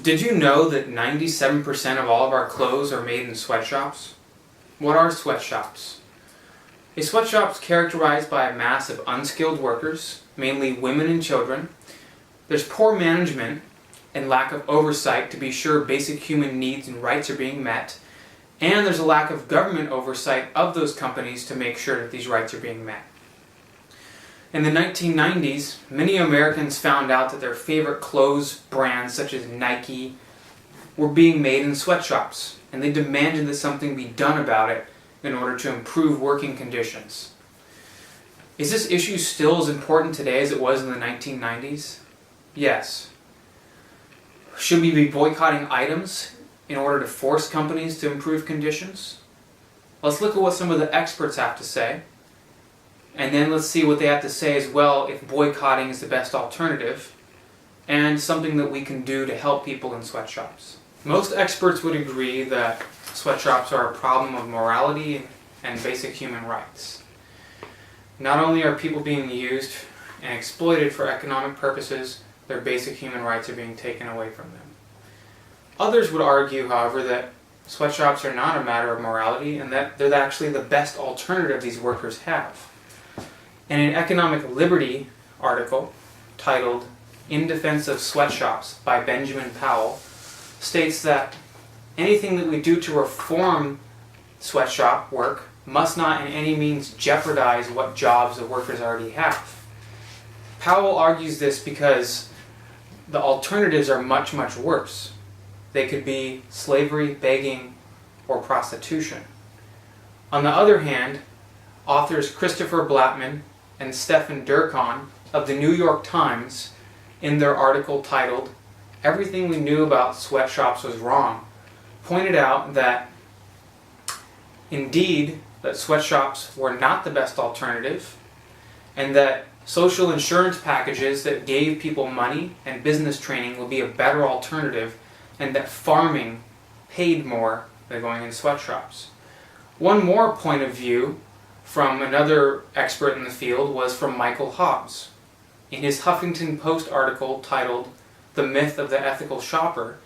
Did you know that 97% of all of our clothes are made in sweatshops? What are sweatshops? A sweatshop is characterized by a mass of unskilled workers, mainly women and children. There's poor management and lack of oversight to be sure basic human needs and rights are being met. And there's a lack of government oversight of those companies to make sure that these rights are being met. In the 1990s, many Americans found out that their favorite clothes brands, such as Nike, were being made in sweatshops, and they demanded that something be done about it in order to improve working conditions. Is this issue still as important today as it was in the 1990s? Yes. Should we be boycotting items in order to force companies to improve conditions? Let's look at what some of the experts have to say. And then let's see what they have to say as well if boycotting is the best alternative and something that we can do to help people in sweatshops. Most experts would agree that sweatshops are a problem of morality and basic human rights. Not only are people being used and exploited for economic purposes, their basic human rights are being taken away from them. Others would argue, however, that sweatshops are not a matter of morality and that they're actually the best alternative these workers have. In an Economic Liberty article titled "In Defense of Sweatshops" by Benjamin Powell states that anything that we do to reform sweatshop work must not in any means jeopardize what jobs the workers already have. Powell argues this because the alternatives are much, much worse. They could be slavery, begging, or prostitution. On the other hand, authors Christopher Blattman and Stephen Durkheim of the New York Times, in their article titled "Everything We Knew About Sweatshops Was Wrong," pointed out that indeed that sweatshops were not the best alternative, and that social insurance packages that gave people money and business training would be a better alternative, and that farming paid more than going in sweatshops. One more point of view from another expert in the field was from Michael Hobbs. In his Huffington Post article titled "The Myth of the Ethical Shopper,"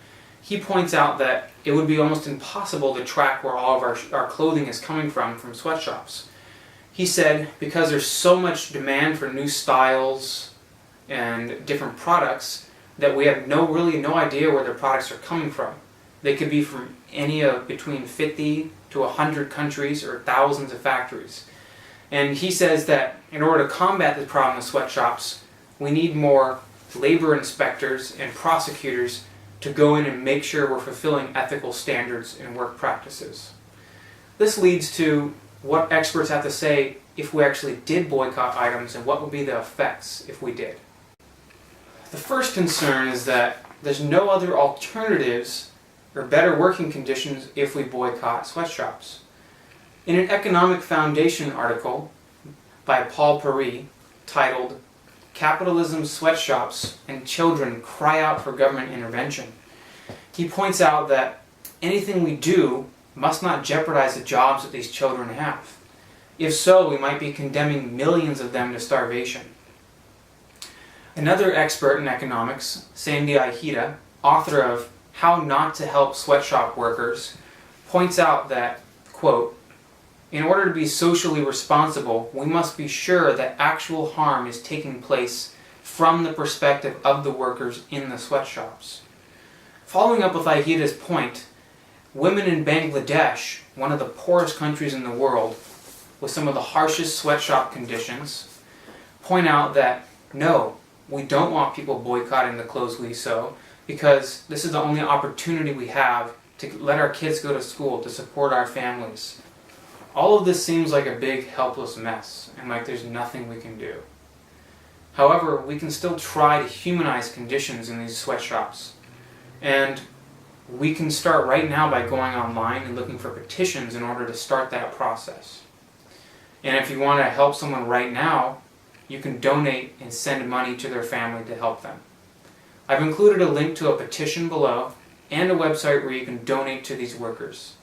he points out that it would be almost impossible to track where all of our clothing is coming from sweatshops. He said, because there's so much demand for new styles and different products that we have really no idea where the products are coming from. They could be from any of between 50 to 100 countries or thousands of factories. And he says that in order to combat the problem of sweatshops, we need more labor inspectors and prosecutors to go in and make sure we're fulfilling ethical standards and work practices. This leads to what experts have to say if we actually did boycott items and what would be the effects if we did. The first concern is that there's no other alternatives or better working conditions if we boycott sweatshops. In an Economic Foundation article by Paul Paris titled "Capitalism, Sweatshops, and Children Cry Out for Government Intervention," he points out that anything we do must not jeopardize the jobs that these children have. If so, we might be condemning millions of them to starvation. Another expert in economics, Sandy Ihida, author of "How Not to Help Sweatshop Workers," points out that, quote, "In order to be socially responsible, we must be sure that actual harm is taking place from the perspective of the workers in the sweatshops." Following up with Ihida's point, women in Bangladesh, one of the poorest countries in the world, with some of the harshest sweatshop conditions, point out that no, we don't want people boycotting the clothes we sew because this is the only opportunity we have to let our kids go to school, to support our families. All of this seems like a big helpless mess and like there's nothing we can do. However, we can still try to humanize conditions in these sweatshops. And we can start right now by going online and looking for petitions in order to start that process. And if you want to help someone right now, you can donate and send money to their family to help them. I've included a link to a petition below and a website where you can donate to these workers.